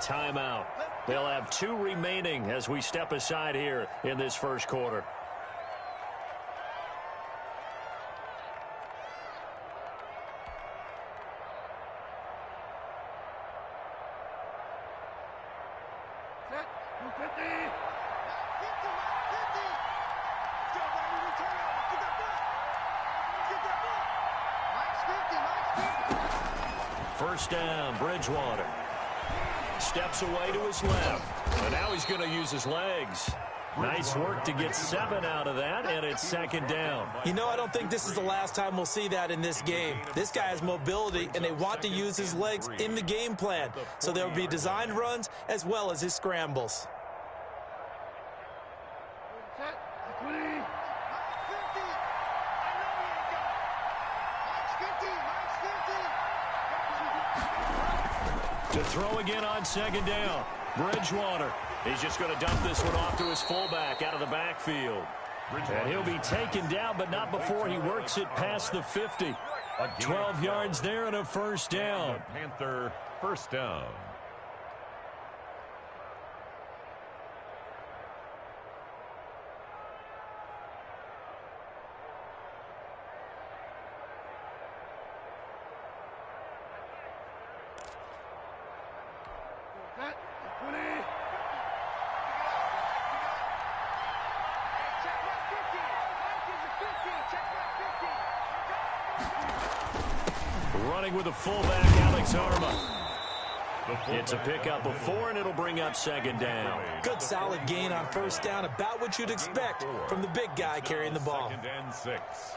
timeout. They'll have 2 remaining as we step aside here in this first quarter. First down, Bridgewater. Steps away to his left. And now he's going to use his legs. Nice work to get 7 out of that, and it's second down. You know, I don't think this is the last time we'll see that in this game. This guy has mobility, and they want to use his legs in the game plan. So there will be designed runs as well as his scrambles. To throw again on second down. Bridgewater. He's just going to dump this one off to his fullback out of the backfield. And he'll be taken down, but not before he works it past the 50. 12 yards there and a first down. Panther first down. Running with the fullback, Alex Arma. It's a pickup of 4, and it'll bring up second down. Good solid gain on first down, about what you'd expect from the big guy carrying the ball. Second and 6.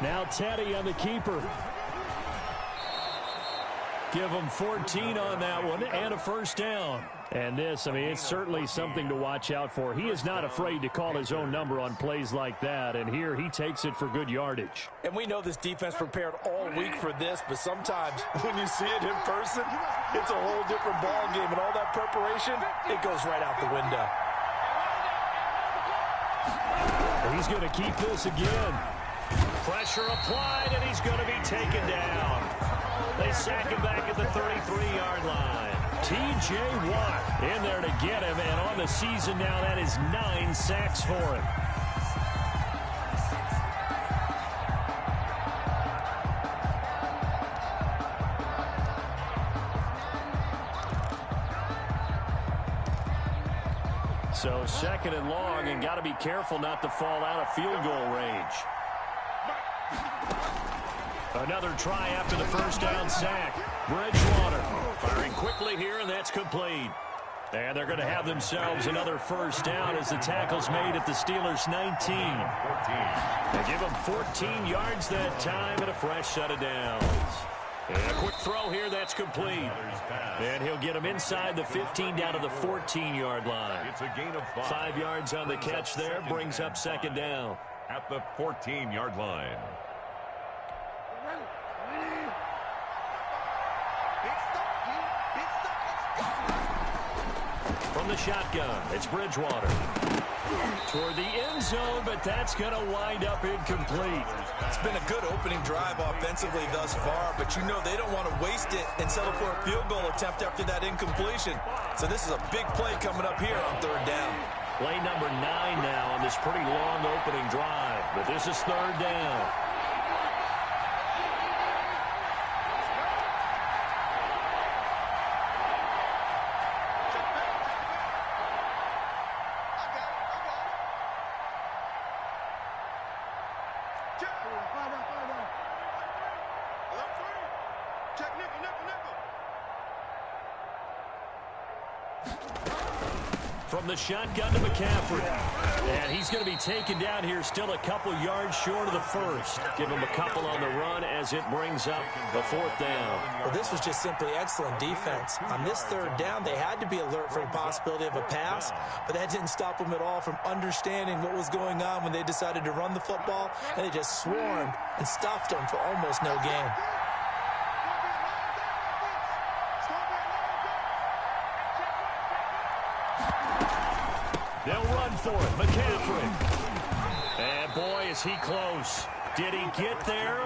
Now Teddy on the keeper. Give him 14 on that one and a first down. And this, I mean, it's certainly something to watch out for. He is not afraid to call his own number on plays like that, and here he takes it for good yardage. And we know this defense prepared all week for this, but sometimes when you see it in person, it's a whole different ball game, and all that preparation, it goes right out the window. And he's going to keep this again. Pressure applied, and he's going to be taken down. They sack him back at the 33-yard line. T.J. Watt in there to get him, and on the season now, that is 9 sacks for him. So second and long, and got to be careful not to fall out of field goal range. Another try after the first down sack. Bridgewater firing quickly here, and that's complete. And they're going to have themselves another first down as the tackle's made at the Steelers' 19. They give them 14 yards that time and a fresh set of downs. And a quick throw here, that's complete. And he'll get him inside the 15 down to the 14-yard line. It's a gain of 5. 5 yards on the catch there, brings up second down. At the 14-yard line. From the shotgun, it's Bridgewater. Toward the end zone, but that's going to wind up incomplete. It's been a good opening drive offensively thus far, but you know they don't want to waste it and settle for a field goal attempt after that incompletion. So this is a big play coming up here on third down. Play number 9 now on this pretty long opening drive, but this is third down. from the shotgun to McCaffrey. And he's going to be taken down here still a couple yards short of the first. Give him a couple on the run as it brings up the 4th down. Well, this was just simply excellent defense. On this 3rd down, they had to be alert for the possibility of a pass, but that didn't stop them at all from understanding what was going on when they decided to run the football, and they just swarmed and stuffed them for almost no gain. They'll run for it. McCaffrey. And boy, is he close. Did he get there?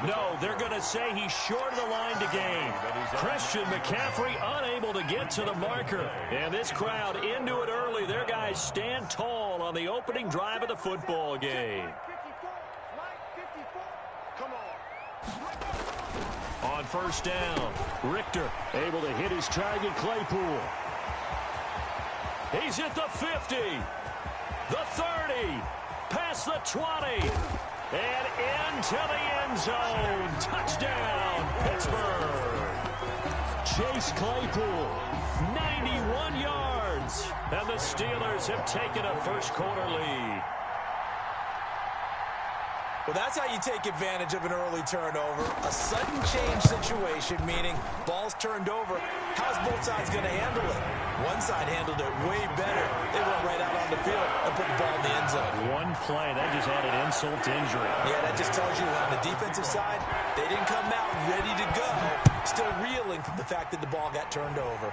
No, they're going to say he's short of the line to gain. Christian McCaffrey unable to get to the marker. And this crowd into it early. Their guys stand tall on the opening drive of the football game. On 1st down, Richter able to hit his target, Claypool. He's at the 50, the 30, past the 20, and into the end zone. Touchdown, Pittsburgh. Chase Claypool, 91 yards, and the Steelers have taken a first-quarter lead. Well, that's how you take advantage of an early turnover. A sudden change situation, meaning ball's turned over. How's both sides going to handle it? One side handled it way better. They went right out on the field and put the ball in the end zone. One play, that just added insult to injury. Yeah, that just tells you on the defensive side, they didn't come out ready to go. Still reeling from the fact that the ball got turned over.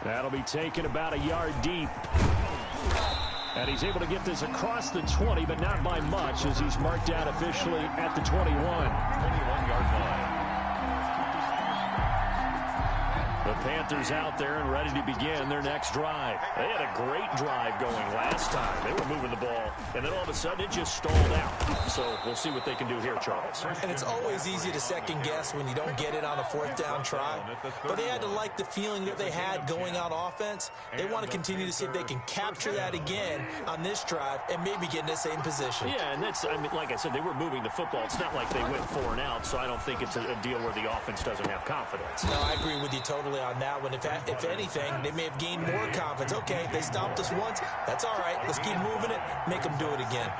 That'll be taken about a yard deep. And he's able to get this across the 20, but not by much, as he's marked out officially at the 21. 21-yard line. The Panthers out there and ready to begin their next drive. They had a great drive going last time. They were moving the ball, and then all of a sudden it just stalled out. So we'll see what they can do here, Charles. And it's always easy to second guess when you don't get it on a 4th down try. But they had to like the feeling that they had going on offense. They want to continue to see if they can capture that again on this drive and maybe get in the same position. Yeah, and that's, I mean, like I said, they were moving the football. It's not like they went 4 and out, so I don't think it's a deal where the offense doesn't have confidence. No, I agree with you totally on that one. If anything, they may have gained more confidence. Okay, they stopped us once. That's all right. Let's keep moving it. Make them do it again.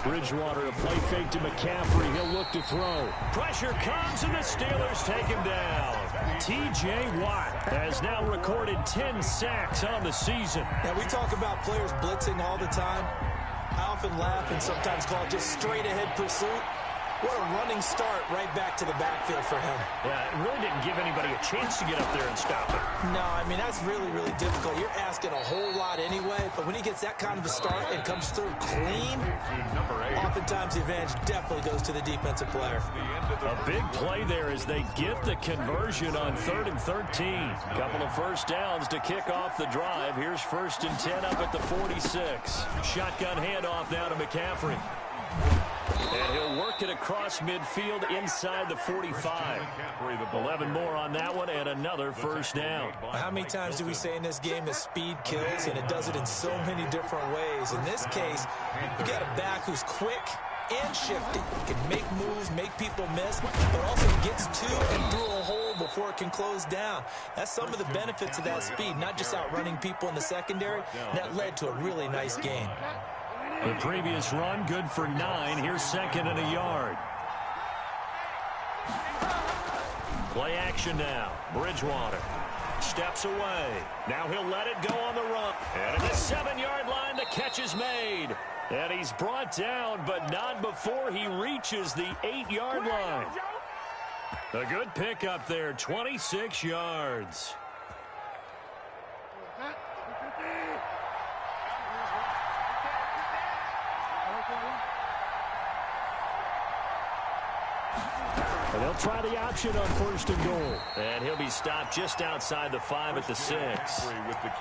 Bridgewater, a play fake to McCaffrey. He'll look to throw. Pressure comes, and the Steelers take him down. T.J. Watt has now recorded 10 sacks on the season. Now, we talk about players blitzing all the time. I often laugh and sometimes call it just straight-ahead pursuit. What a running start right back to the backfield for him. Yeah, it really didn't give anybody a chance to get up there and stop it. No, I mean, that's really, really difficult. You're asking a whole lot anyway, but when he gets that kind of a start and comes through clean, oftentimes the advantage definitely goes to the defensive player. A big play there as they get the conversion on 3rd and 13. Couple of first downs to kick off the drive. Here's 1st and 10 up at the 46. Shotgun handoff now to McCaffrey. And he'll work it across midfield inside the 45. 11 more on that one and another first down. How many times do we say in this game that speed kills, and it does it in so many different ways? In this case, you got a back who's quick and shifty. Can make moves, make people miss, but also gets to and through a hole before it can close down. That's some of the benefits of that speed, not just outrunning people in the secondary. That led to a really nice game. The previous run, good for 9. Here's 2nd and a yard. Play action now. Bridgewater steps away. Now he'll let it go on the run. And at the 7-yard line, the catch is made. And he's brought down, but not before he reaches the 8-yard line. A good pickup there, 26 yards. And they'll try the option on 1st and goal. And he'll be stopped just outside the 5 at the 6.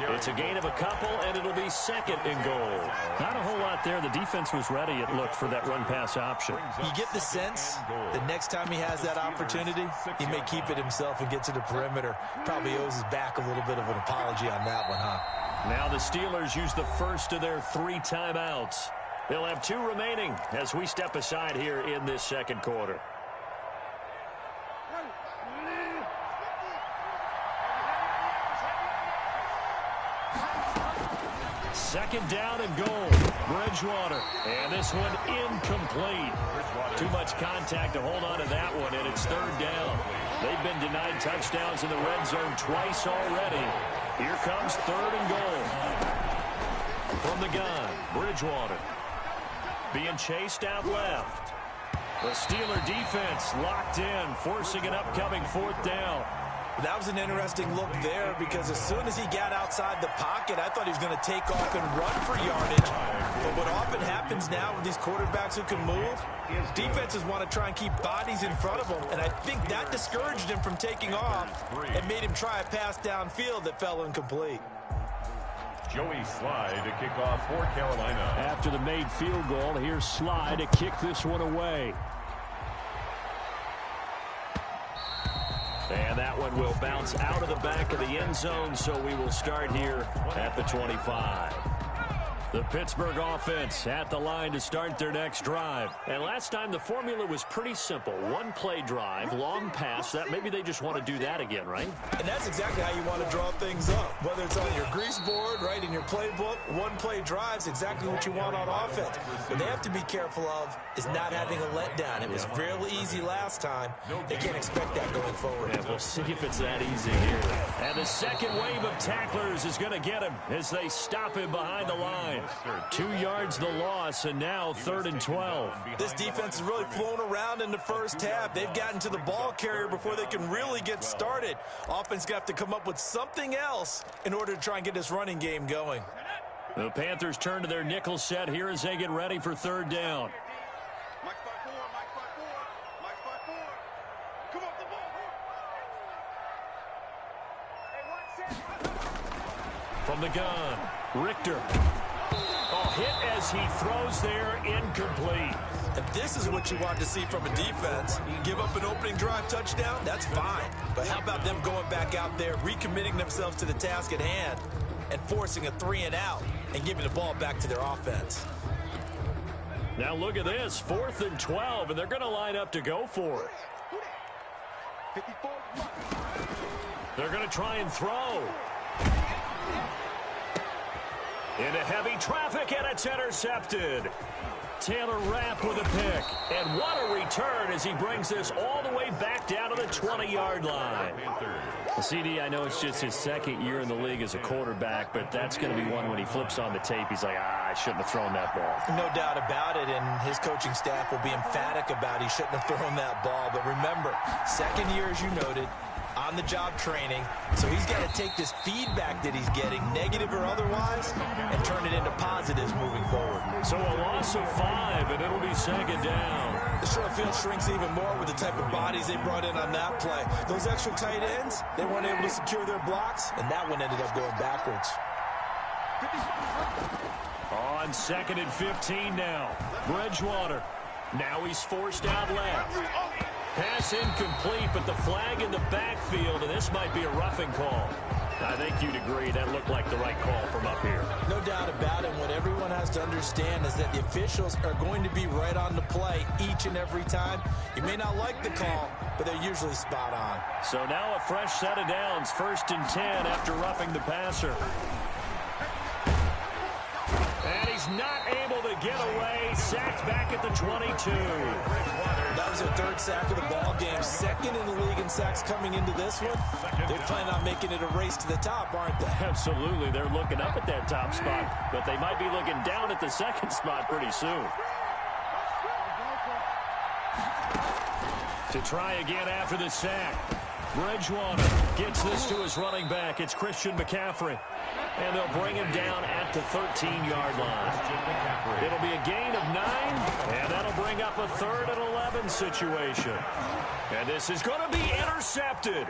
It's a gain of a couple, and it'll be 2nd and goal. Not a whole lot there. The defense was ready, it looked, for that run-pass option. You get the sense that next time he has that opportunity, he may keep it himself and get to the perimeter. Probably owes his back a little bit of an apology on that one, huh? Now the Steelers use the first of their 3 timeouts. They'll have 2 remaining as we step aside here in this second quarter. Second down and goal. Bridgewater. And this one incomplete. Too much contact to hold on to that one, and it's third down. They've been denied touchdowns in the red zone twice already. Here comes third and goal. From the gun, Bridgewater. Being chased out left. The Steeler defense locked in, forcing an upcoming fourth down. That was an interesting look there because as soon as he got outside the pocket, I thought he was going to take off and run for yardage. But what often happens now with these quarterbacks who can move, defenses want to try and keep bodies in front of them, and I think that discouraged him from taking off and made him try a pass downfield that fell incomplete. Joey Slye to kick off for Carolina. After the made field goal, here's Slye to kick this one away. And that one will bounce out of the back of the end zone, so we will start here at the 25. The Pittsburgh offense at the line to start their next drive. And last time the formula was pretty simple. One play drive, long pass. That maybe they just want to do that again, right? And that's exactly how you want to draw things up. Whether it's on your grease board, right, in your playbook, one play drive is exactly what you want on offense. What they have to be careful of is not having a letdown. It was fairly easy last time. They can't expect that going forward. Yeah, we'll see if it's that easy here. And the second wave of tacklers is going to get him as they stop him behind the line. 2 yards the loss, and now 3rd and 12. This defense has really flown around in the first half. They've gotten to the ball carrier before they can really get started. Offense got to come up with something else in order to try and get this running game going. The Panthers turn to their nickel set here as they get ready for third down. From the gun, Richter. Hit as he throws there, incomplete. And this is what you want to see from a defense. Give up an opening drive touchdown, that's fine. But how about them going back out there, recommitting themselves to the task at hand, and forcing a 3-and-out and giving the ball back to their offense. Now look at this, 4th and 12, and they're going to line up to go for it. They're going to try and throw. Into heavy traffic, and it's intercepted. Taylor Rapp with a pick. And what a return as he brings this all the way back down to the 20-yard line. CD, I know it's just his second year in the league as a quarterback, but that's going to be one when he flips on the tape. He's like, I shouldn't have thrown that ball. No doubt about it, and his coaching staff will be emphatic about he shouldn't have thrown that ball. But remember, second year, as you noted, on-the-job training, so he's got to take this feedback that he's getting, negative or otherwise, and turn it into positives moving forward. So a loss of 5, and it'll be second down. The short field shrinks even more with the type of bodies they brought in on that play. Those extra tight ends, they weren't able to secure their blocks, and that one ended up going backwards. On 2nd and 15 now, Bridgewater. Now he's forced out left. Pass incomplete, but the flag in the backfield, and this might be a roughing call. I think you'd agree that looked like the right call from up here. No doubt about it. What everyone has to understand is that the officials are going to be right on the play each and every time. You may not like the call, but they're usually spot on. So now a fresh set of downs, 1st and 10 after roughing the passer. And he's not able to get away. Sacked back at the 22. That was their 3rd sack of the ball game. 2nd in the league in sacks coming into this one. They plan on making it a race to the top, aren't they? Absolutely. They're looking up at that top spot, but they might be looking down at the 2nd spot pretty soon. To try again after the sack. Bridgewater gets this to his running back. It's Christian McCaffrey. And they'll bring him down at the 13-yard line. It'll be a gain of 9, and that'll bring up a 3rd and 11 situation. And this is going to be intercepted.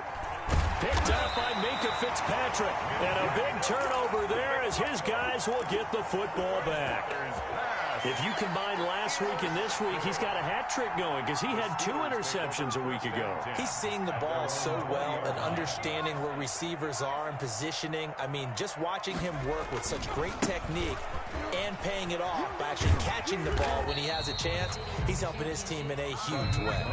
Picked up by Minkah Fitzpatrick. And a big turnover there as his guys will get the football back. If you combine last week and this week, he's got a hat trick going because he had 2 interceptions a week ago. He's seeing the ball so well and understanding where receivers are and positioning. I mean, just watching him work with such great technique and paying it off by actually catching the ball when he has a chance, he's helping his team in a huge way.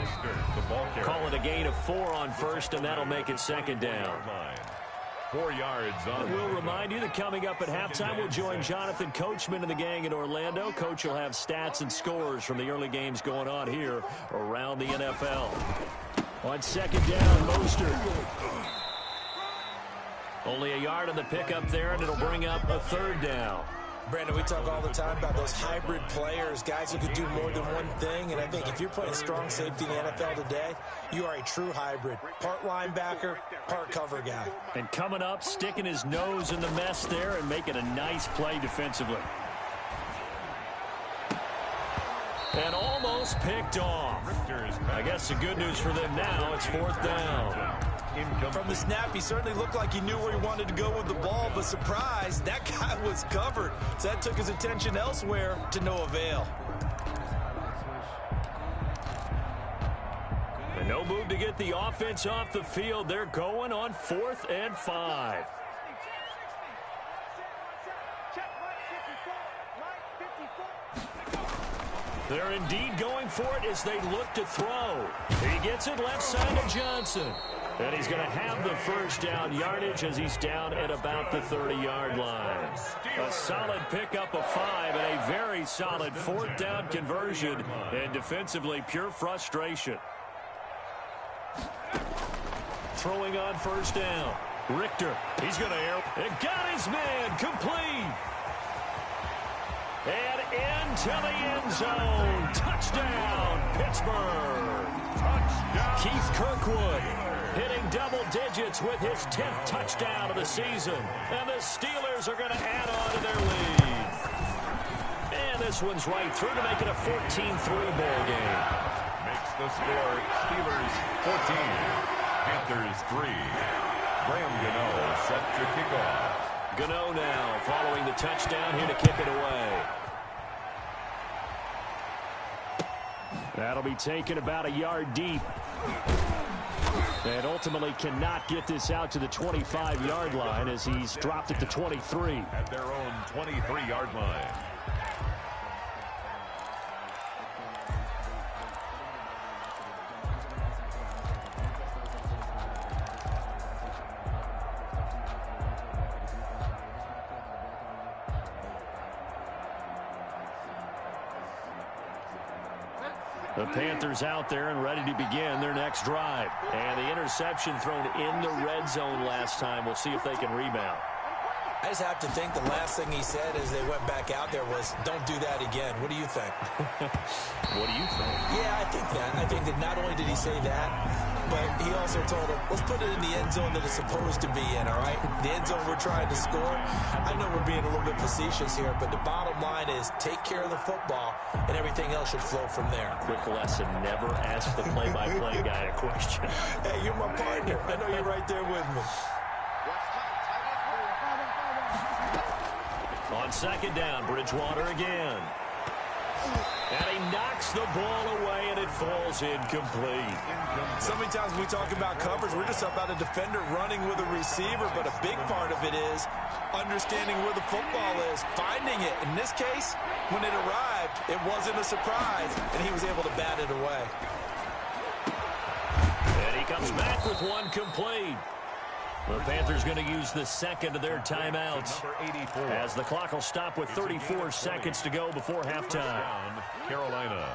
Calling a gain of 4 on 1st, and that'll make it 2nd down. 4 yards on. And we'll remind you that coming up at halftime, we'll join Jonathan Coachman and the gang in Orlando. Coach will have stats and scores from the early games going on here around the NFL. On second down, Mostert. Only a yard on the pickup there, and it'll bring up a third down. Brandon, we talk all the time about those hybrid players, guys who can do more than one thing. And I think if you're playing strong safety in the NFL today, you are a true hybrid. Part linebacker, part cover guy. And coming up, sticking his nose in the mess there and making a nice play defensively. And almost picked off. I guess the good news for them now, it's fourth down. From the snap, he certainly looked like he knew where he wanted to go with the ball, but surprise, that guy was covered. So that took his attention elsewhere to no avail. And no move to get the offense off the field. They're going on 4th and 5. They're indeed going for it as they look to throw. He gets it left side to Johnson. And he's going to have the first down yardage as he's down at about the 30-yard line. A solid pickup of 5 and a very solid fourth down conversion. And defensively, pure frustration. Throwing on first down. Richter, he's going to air. It got his man complete. And into the end zone. Touchdown, Pittsburgh. Touchdown. Keith Kirkwood hitting double digits with his 10th touchdown of the season. And the Steelers are going to add on to their lead. And this one's right through to make it a 14-3 ball game. Makes the score Steelers 14, Panthers 3. Graham Gano set to kick off. Gano now following the touchdown here to kick it away. That'll be taken about a yard deep. And ultimately cannot get this out to the 25-yard line as he's dropped it to 23. At their own 23-yard line. The Panthers out there and ready to begin their next drive. And the interception thrown in the red zone last time. We'll see if they can rebound. I just have to think the last thing he said as they went back out there was, don't do that again. What do you think? What do you think? Yeah, I think that. I think that not only did he say that, but he also told him, let's put it in the end zone that it's supposed to be in, all right? The end zone we're trying to score. I know we're being a little bit facetious here, but the bottom line is take care of the football, and everything else should flow from there. Quick lesson, never ask the play-by-play guy a question. Hey, you're my partner. I know you're right there with me. On second down, Bridgewater again. And he knocks the ball away, and it falls incomplete. So many times when we talk about coverage, we're just about a defender running with a receiver, but a big part of it is understanding where the football is, finding it. In this case, when it arrived, it wasn't a surprise, and he was able to bat it away. And he comes back with one complete. The Panthers going to use the second of their timeouts as the clock will stop with 34 seconds to go before halftime. Carolina.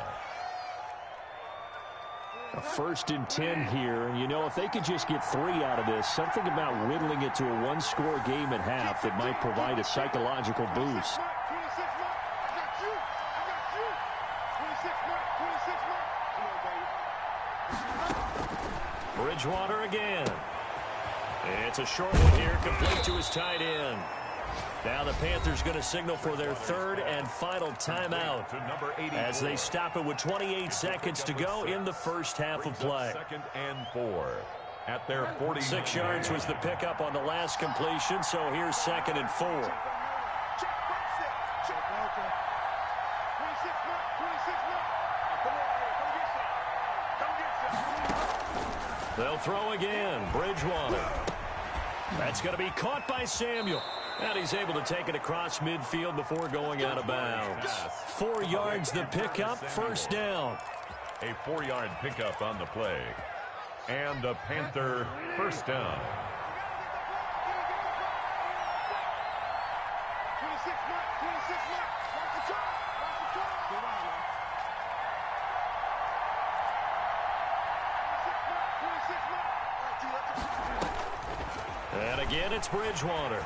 A 1st and 10 here. You know, if they could just get 3 out of this, something about whittling it to a one-score game at half that might provide a psychological boost. Bridgewater again. It's a short one here, complete to his tight end. Now the Panthers going to signal for their 3rd and final timeout as they stop it with 28 seconds to go in the first half of play. 2nd and 4 at their 40. 6 yards was the pickup on the last completion, so here's 2nd and 4. They'll throw again. Bridgewater. That's going to be caught by Samuel. And he's able to take it across midfield before going out of bounds. 4 yards the pickup, first down. A 4-yard pickup on the play. And a Panther first down. And again, it's Bridgewater.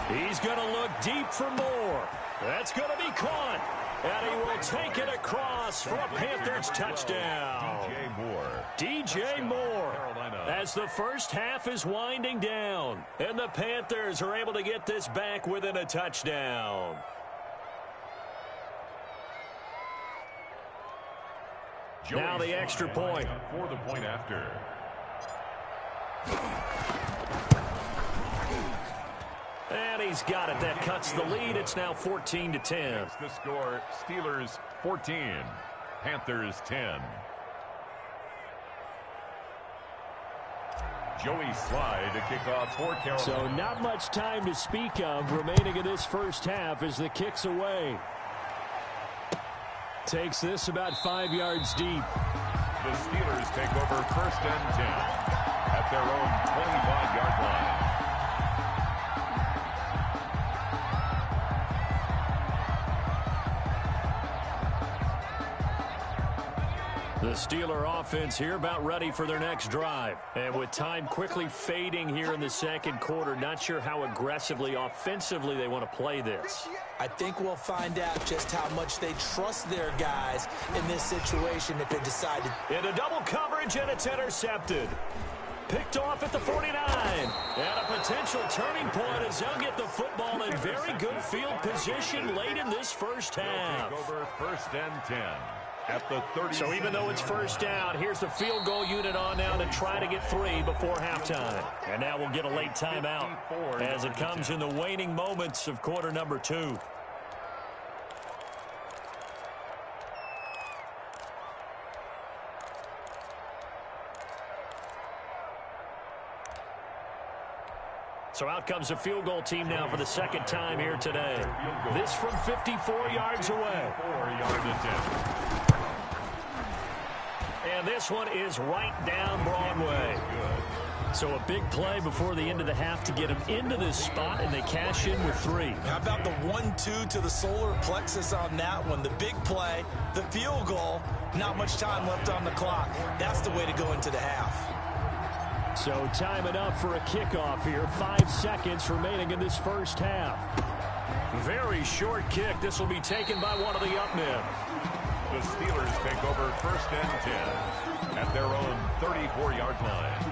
He's going to look deep for more. That's going to be caught. And he will take it across for a Panthers touchdown. DJ Moore. As the first half is winding down. And the Panthers are able to get this back within a touchdown. Now the extra point. For the point after. And he's got it. That cuts the lead. It's now 14-10. It's the score. Steelers 14. Panthers 10. Joey Slye to kick off for Carolina. So not much time to speak of remaining in this first half as the kick's away. Takes this about 5 yards deep. The Steelers take over 1st and 10 at their own 25-yard line. The Steeler offense here about ready for their next drive. And with time quickly fading here in the second quarter, not sure how aggressively, offensively they want to play this. I think we'll find out just how much they trust their guys in this situation if they decide to. Into double coverage, and it's intercepted. Picked off at the 49. And a potential turning point as they'll get the football in very good field position late in this first half. Take over 1st and 10 at the 30. So even though it's first down, here's the field goal unit on now to try to get 3 before halftime. And now we'll get a late timeout as it comes in the waning moments of quarter number 2. So out comes the field goal team now for the second time here today. This from 54 yards away. 4-yard attempt. And this one is right down Broadway. So a big play before the end of the half to get them into this spot, and they cash in with 3. How about the 1-2 to the solar plexus on that one? The big play, the field goal, not much time left on the clock. That's the way to go into the half. So time enough for a kickoff here. 5 seconds remaining in this first half. Very short kick. This will be taken by one of the up men. The Steelers take over 1st and 10 at their own 34-yard line.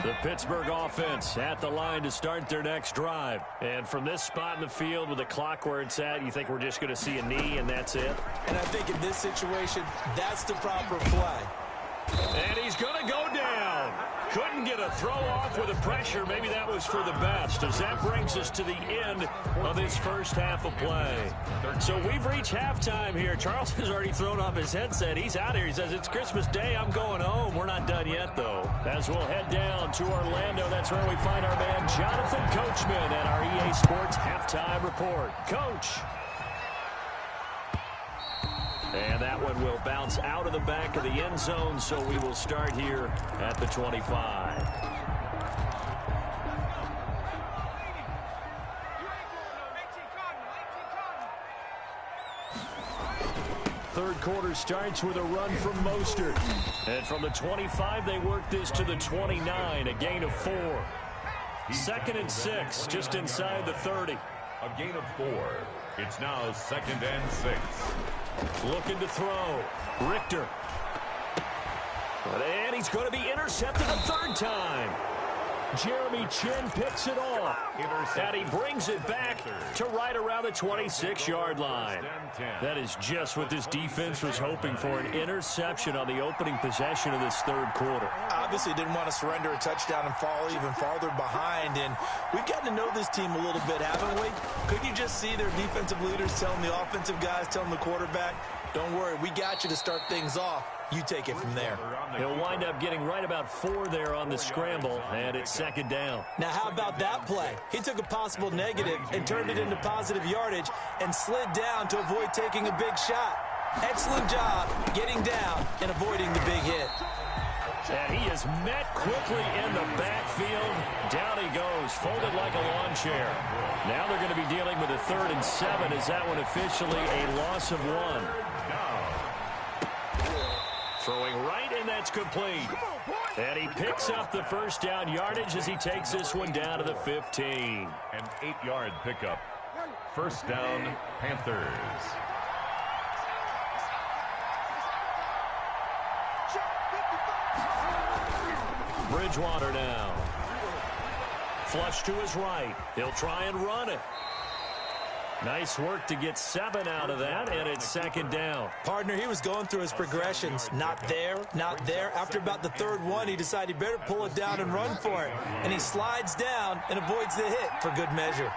The Pittsburgh offense at the line to start their next drive. And from this spot in the field with the clock where it's at, you think we're just going to see a knee and that's it? And I think in this situation, that's the proper play. And he's going to go down. Couldn't get a throw off with the pressure. Maybe that was for the best, as that brings us to the end of this first half of play. So we've reached halftime here. Charles has already thrown off his headset. He's out here. He says, it's Christmas Day. I'm going home. We're not done yet, though. As we'll head down to Orlando, that's where we find our man Jonathan Coachman at our EA Sports Halftime Report. Coach. And that one will bounce out of the back of the end zone, so we will start here at the 25. Third quarter starts with a run from Mostert. And from the 25, they work this to the 29, a gain of 4. 2nd and 6, just inside the 30. A gain of 4. It's now 2nd and 6. Looking to throw. Richter. And he's going to be intercepted a 3rd time. Jeremy Chinn picks it off. And he brings it back to right around the 26-yard line. That is just what this defense was hoping for, an interception on the opening possession of this 3rd quarter. Obviously didn't want to surrender a touchdown and fall even farther behind. And we've gotten to know this team a little bit, haven't we? Couldn't you just see their defensive leaders telling the offensive guys, telling the quarterback, don't worry, we got you to start things off. You take it from there. He'll wind up getting right about 4 there on the scramble, and it's 2nd down. Now, how about that play? He took a possible negative and turned it into positive yardage and slid down to avoid taking a big shot. Excellent job getting down and avoiding the big hit. And he is met quickly in the backfield. Down he goes, folded like a lawn chair. Now they're going to be dealing with a 3rd and 7. Is that one officially a loss of 1? Throwing right, and that's complete. And he picks up the first down yardage as he takes this one down to the 15. An 8-yard pickup. First down, Panthers. Bridgewater now. Flush to his right. He'll try and run it. Nice work to get 7 out of that, and it's 2nd down. Partner, he was going through his progressions. Not there, not there. After about the 3rd one, he decided he better pull it down and run for it. And he slides down and avoids the hit for good measure.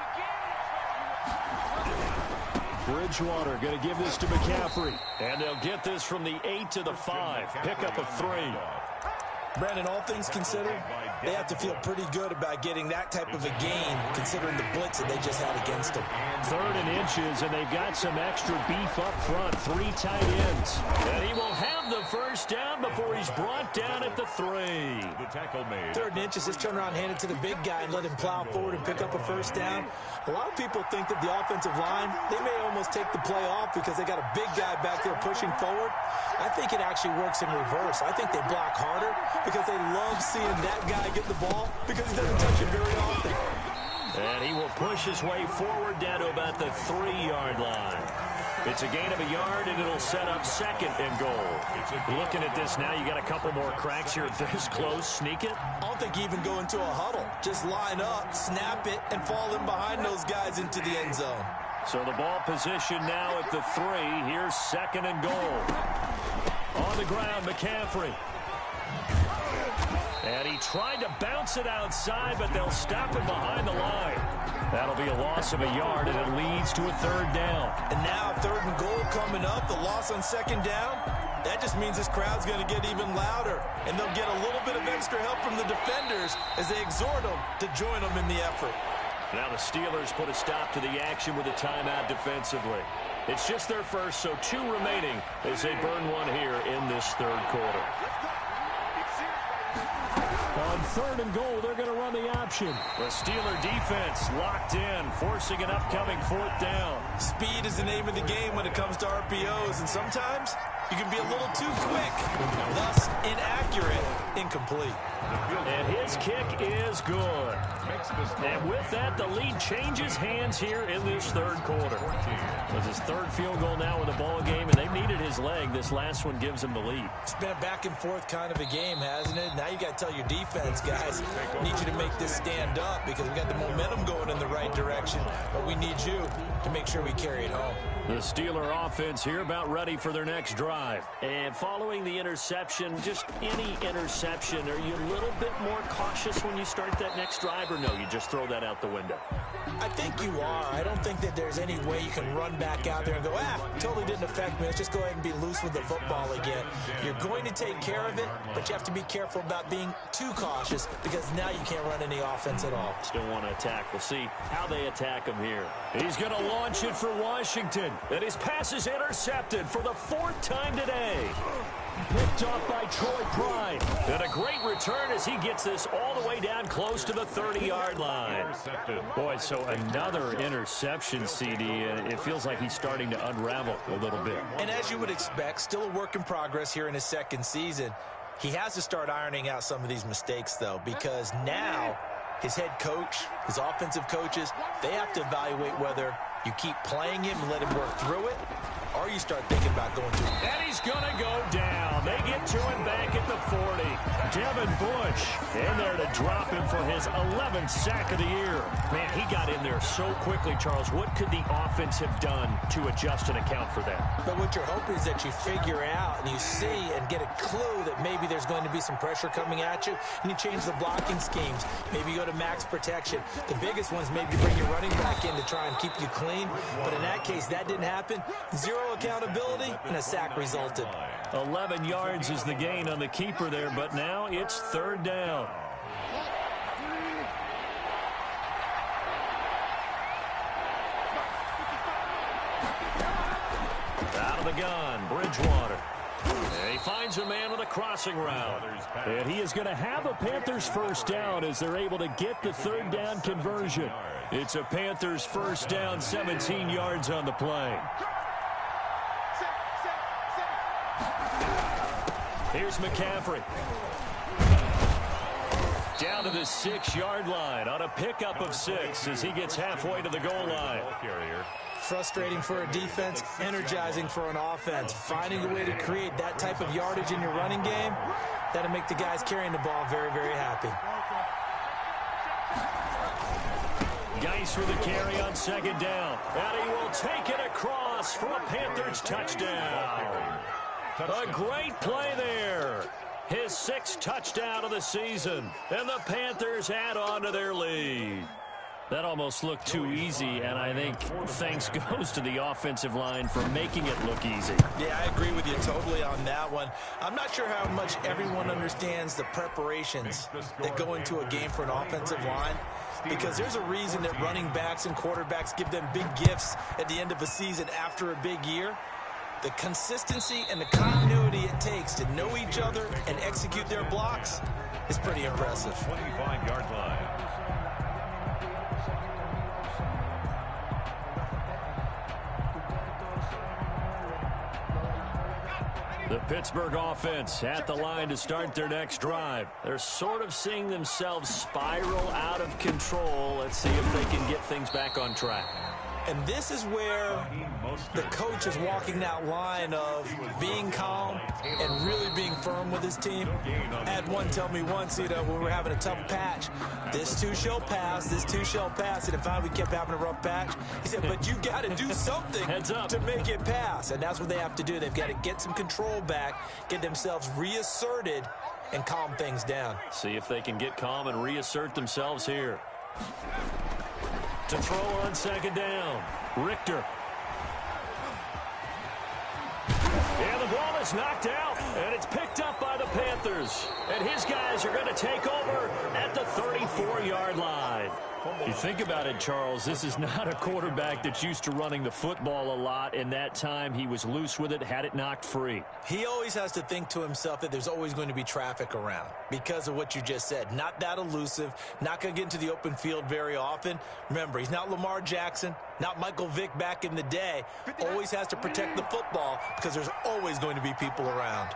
Bridgewater going to give this to McCaffrey. And they'll get this from the 8 to the 5. Pickup of 3. Brandon, all things considered, they have to feel pretty good about getting that type of a gain, considering the blitz that they just had against them. 3rd and inches, and they've got some extra beef up front. 3 tight ends. And he will have the first down before he's brought down at the 3. The tackle made. 3rd and inches, just turn around, hand it to the big guy, and let him plow forward and pick up a first down. A lot of people think that the offensive line, they may almost take the play off because they got a big guy back there pushing forward. I think it actually works in reverse. I think they block harder because they love seeing that guy get the ball because he doesn't touch it very often. And he will push his way forward down to about the 3-yard line. It's a gain of a yard, and it'll set up 2nd and goal. Looking at this now, you got a couple more cracks here. This close, sneak it. I don't think you even go into a huddle. Just line up, snap it, and fall in behind those guys into the end zone. So the ball position now at the 3. Here's 2nd and goal. On the ground, McCaffrey. And he tried to bounce it outside, but they'll stop him behind the line. That'll be a loss of a yard, and it leads to a 3rd down. And now 3rd and goal coming up, the loss on 2nd down. That just means this crowd's going to get even louder, and they'll get a little bit of extra help from the defenders as they exhort them to join them in the effort. Now the Steelers put a stop to the action with a timeout defensively. It's just their first, so 2 remaining as they burn one here in this 3rd quarter. On 3rd and goal, they're going to run the option. The Steeler defense locked in, forcing an upcoming 4th down. Speed is the name of the game when it comes to RPOs, and sometimes you can be a little too quick, thus inaccurate, incomplete. And his kick is good. And with that, the lead changes hands here in this 3rd quarter. It was his 3rd field goal now in the ball game, and they needed his leg. This last one gives him the lead. It's been a back and forth kind of a game, hasn't it? Now you got to tell your defense, guys, need you to make this stand up because we got the momentum going in the right direction, but we need you to make sure we carry it home. The Steeler offense here about ready for their next drive. And following the interception, just any interception, are you a little bit more cautious when you start that next drive, or no, you just throw that out the window? I think you are. I don't think that there's any way you can run back out there and go, totally didn't affect me. Let's just go ahead and be loose with the football again. You're going to take care of it, but you have to be careful about being too cautious because now you can't run any offense at all. Still want to attack. We'll see how they attack him here. He's going to launch it for Washington. And his pass is intercepted for the 4th time today. Picked off by Troy Pride. And a great return as he gets this all the way down close to the 30-yard line. Boy, so another interception, CD. It feels like he's starting to unravel a little bit. And as you would expect, still a work in progress here in his 2nd season. He has to start ironing out some of these mistakes, though, because now his head coach, his offensive coaches, they have to evaluate whether you keep playing him and let him work through it, or you start thinking about going to him. And he's going to go down. They get to him back at the 40. Devin Bush in there to drop him for his 11th sack of the year. Man, he got in there so quickly, Charles. What could the offense have done to adjust and account for that? But what you're hoping is that you figure out and you see and get a clue that maybe there's going to be some pressure coming at you, and you change the blocking schemes. Maybe you go to max protection. The biggest one's maybe bring your running back in to try and keep you clean. But in that case, that didn't happen. 0 accountability, and a sack resulted. 11 yards is the gain on the keeper there, but now it's 3rd down. Out of the gun, Bridgewater. And he finds a man with a crossing route. And he is going to have a Panthers first down as they're able to get the third down conversion. It's a Panthers first down, 17 yards on the play. Here's McCaffrey. Down to the 6-yard line on a pickup of 6 as he gets halfway to the goal line. Frustrating for a defense, energizing for an offense. Finding a way to create that type of yardage in your running game, that'll make the guys carrying the ball very, very happy. Geis for the carry on second down. And he will take it across for a Panthers touchdown. A great play there. His 6th touchdown of the season. And the Panthers add on to their lead. That almost looked too easy, and I think thanks goes to the offensive line for making it look easy. Yeah, I agree with you totally on that one. I'm not sure how much everyone understands the preparations that go into a game for an offensive line, because there's a reason that running backs and quarterbacks give them big gifts at the end of a season after a big year. The consistency and the continuity it takes to know each other and execute their blocks is pretty impressive. 25-yard line. The Pittsburgh offense at the line to start their next drive. They're sort of seeing themselves spiral out of control. Let's see if they can get things back on track. And this is where the coach is walking that line of being calm and really being firm with his team. I had one tell me once, when we were having a tough patch, this too shall pass, this too shall pass. And if finally we kept having a rough patch, he said, but you got to do something to make it pass. And that's what they have to do. They've got to get some control back, get themselves reasserted, and calm things down. See if they can get calm and reassert themselves here. To throw on second down, Richter. And the ball is knocked out, and it's picked up by the Panthers. And his guys are going to take over at the 34-yard line. You think about it, Charles, this is not a quarterback that's used to running the football a lot. In that time, he was loose with it, had it knocked free. He always has to think to himself that there's always going to be traffic around because of what you just said. Not that elusive, not going to get into the open field very often. Remember, he's not Lamar Jackson, not Michael Vick back in the day. Always has to protect the football because there's always going to be people around.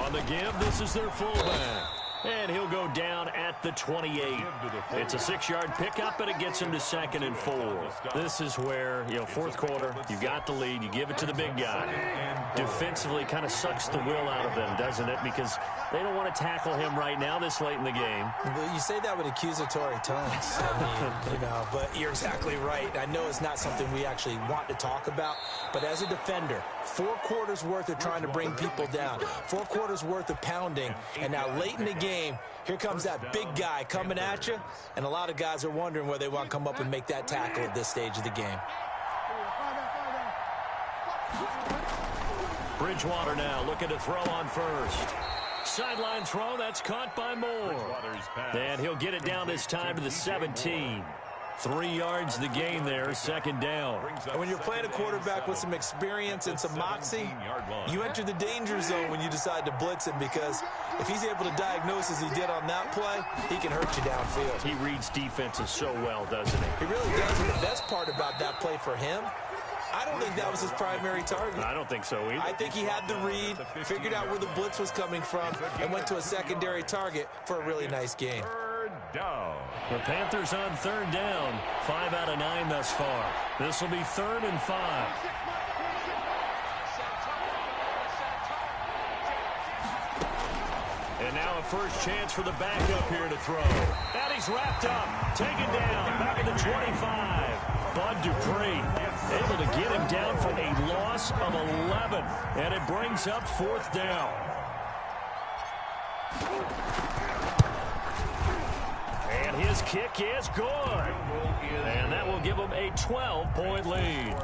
On the give, this is their fullback. And he'll go down at the 28. It's a 6-yard pickup, and it gets him to 2nd and 4. This is where, fourth quarter, you got the lead, you give it to the big guy. Defensively kind of sucks the will out of them, doesn't it? Because they don't want to tackle him right now this late in the game. Well, you say that with accusatory tones. I mean, but you're exactly right. I know it's not something we actually want to talk about, but as a defender, 4 quarters worth of trying to bring people down, 4 quarters worth of pounding, and now late in the game, here comes that big guy coming at you, and a lot of guys are wondering whether they want to come up and make that tackle at this stage of the game. Bridgewater now looking to throw on first. Sideline throw, that's caught by Moore. And he'll get it down this time to the 17. 3 yards the gain there, 2nd down. And when you're playing a quarterback with some experience and some moxie, you enter the danger zone when you decide to blitz him, because if he's able to diagnose as he did on that play, he can hurt you downfield. He reads defenses so well, doesn't he? He really does, and the best part about that play for him, I don't think that was his primary target. I don't think so either. I think he had the read, figured out where the blitz was coming from, and went to a secondary target for a really nice game. Down. The Panthers on 3rd down. 5 out of 9 thus far. This will be 3rd and 5. And now a first chance for the backup here to throw. And he's wrapped up. Taken down. Back at the 25. Bud Dupree able to get him down for a loss of 11. And it brings up 4th down. And And his kick is good. And that will give them a 12-point lead.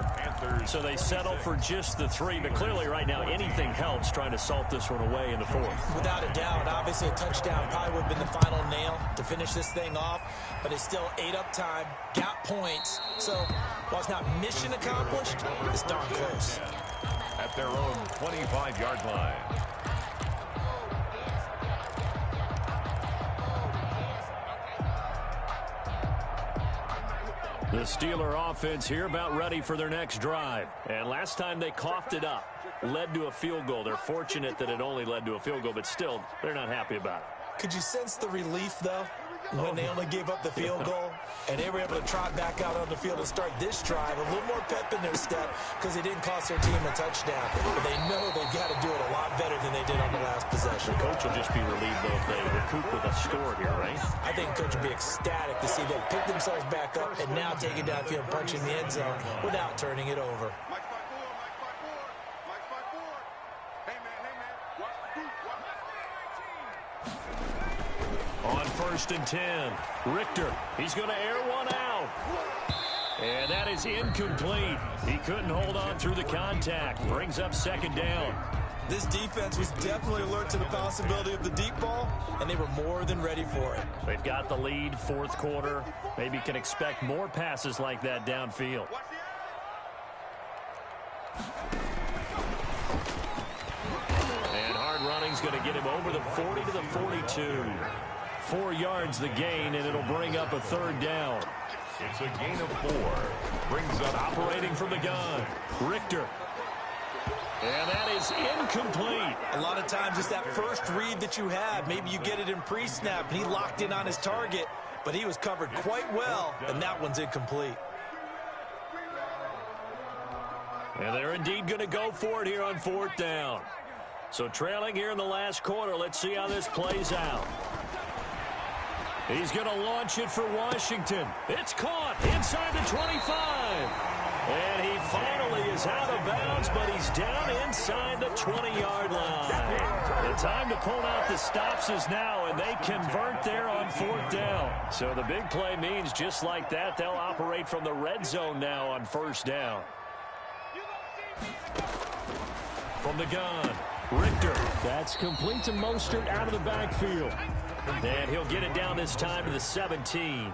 So they settle for just the 3. But clearly right now anything helps trying to salt this one away in the 4th. Without a doubt, obviously a touchdown probably would have been the final nail to finish this thing off. But it's still 8 up time, got points. So while it's not mission accomplished, it's darn close. At their own 25-yard line. The Steeler offense here about ready for their next drive. And last time they coughed it up, led to a field goal. They're fortunate that it only led to a field goal, but still, they're not happy about it. Could you sense the relief, though, when they only gave up the field goal and they were able to trot back out on the field and start this drive? A little more pep in their step because it didn't cost their team a touchdown. But they know they've got to do it a lot better than they did on the last possession. The coach will just be relieved, though, if they recoup with a score here, right? I think coach will be ecstatic to see them pick themselves back up and now take it downfield, punching the end zone without turning it over. On 1st and 10, Richter, he's going to air one out. And that is incomplete. He couldn't hold on through the contact. Brings up 2nd down. This defense was definitely alert to the possibility of the deep ball, and they were more than ready for it. They've got the lead, 4th quarter. Maybe can expect more passes like that downfield. And hard running's going to get him over the 40 to the 42. 4 yards the gain, and it'll bring up a 3rd down. It's a gain of 4. Brings up operating from the gun. Richter. And that is incomplete. A lot of times it's that first read that you have. Maybe you get it in pre-snap, and he locked in on his target, but he was covered quite well, and that one's incomplete. And they're indeed going to go for it here on 4th down. So trailing here in the last quarter, let's see how this plays out. He's going to launch it for Washington. It's caught inside the 25. And he finally is out of bounds, but he's down inside the 20-yard line. The time to pull out the stops is now, and they convert there on 4th down. So the big play means just like that, they'll operate from the red zone now on 1st down. From the gun, Richter. That's complete to Mostert out of the backfield. And he'll get it down this time to the 17.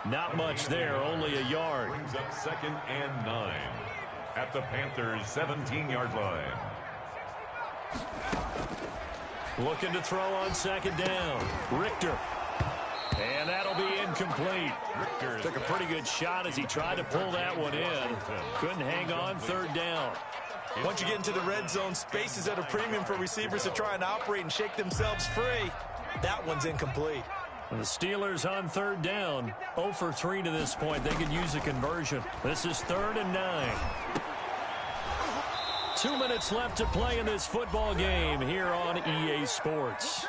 Not much there, only a yard. Brings up 2nd and 9 at the Panthers' 17-yard line. Looking to throw on 2nd down. Richter. And that'll be incomplete. Richter took a pretty good shot as he tried to pull that one in. Couldn't hang on, 3rd down. Once you get into the red zone, space is at a premium for receivers to try and operate and shake themselves free. That one's incomplete. The Steelers on 3rd down, 0 for 3 to this point. They could use a conversion. This is 3rd and 9. 2 minutes left to play in this football game here on EA Sports.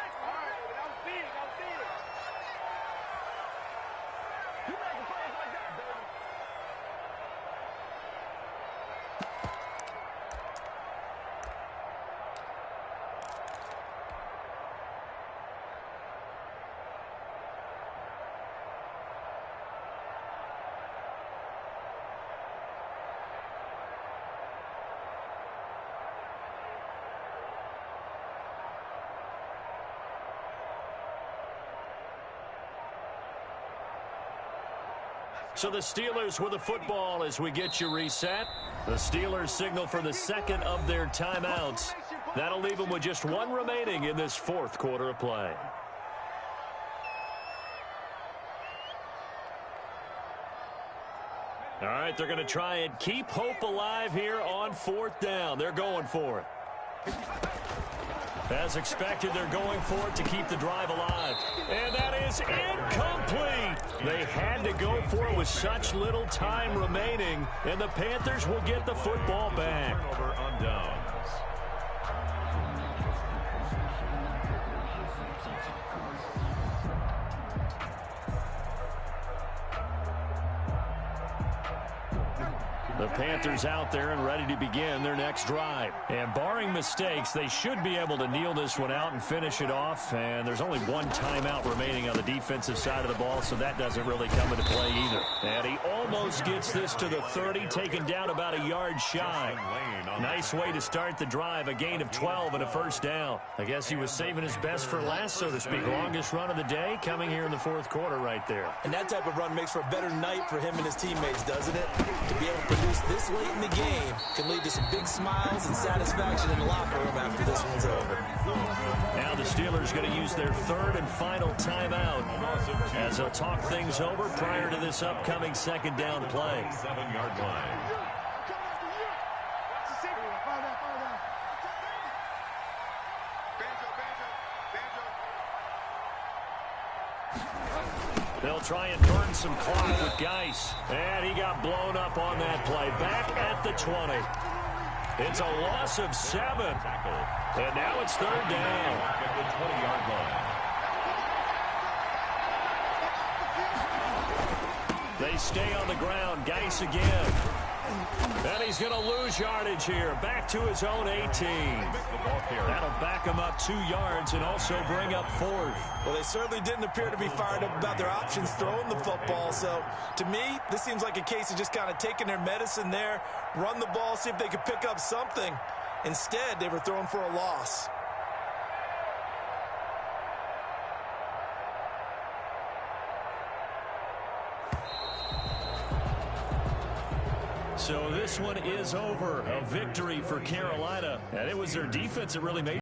So the Steelers with the football as we get you reset. The Steelers signal for the 2nd of their timeouts. That'll leave them with just 1 remaining in this 4th quarter of play. All right, they're going to try and keep hope alive here on 4th down. They're going for it. As expected, they're going for it to keep the drive alive. And that is incomplete. They had to go for it with such little time remaining, and the Panthers will get the football back. Turnover on downs. The Panthers out there and ready to begin their next drive. And barring mistakes, they should be able to kneel this one out and finish it off. And there's only one timeout remaining on the defensive side of the ball, so that doesn't really come into play either. And he almost gets this to the 30, taken down about a yard shy. Nice way to start the drive, a gain of 12 and a first down. I guess he was saving his best for last, so to speak. Longest run of the day coming here in the fourth quarter right there. And that type of run makes for a better night for him and his teammates, doesn't it? To be able to produce this late in the game can lead to some big smiles and satisfaction in the locker room after this one's over. Now the Steelers going to use their third and final timeout as they'll talk things over prior to this upcoming second down play. 7-yard line. They'll try and burn some clock with Geis. And he got blown up on that play. Back at the 20. It's a loss of 7. And now it's third down. At the 20-yard line. They stay on the ground. Geis again. And he's going to lose yardage here. Back to his own 18. That'll back him up 2 yards and also bring up 4th. Well, they certainly didn't appear to be fired up about their options throwing the football. So, to me, this seems like a case of just kind of taking their medicine there, run the ball, see if they could pick up something. Instead, they were throwing for a loss. So this one is over. A victory for Carolina. And it was their defense that really made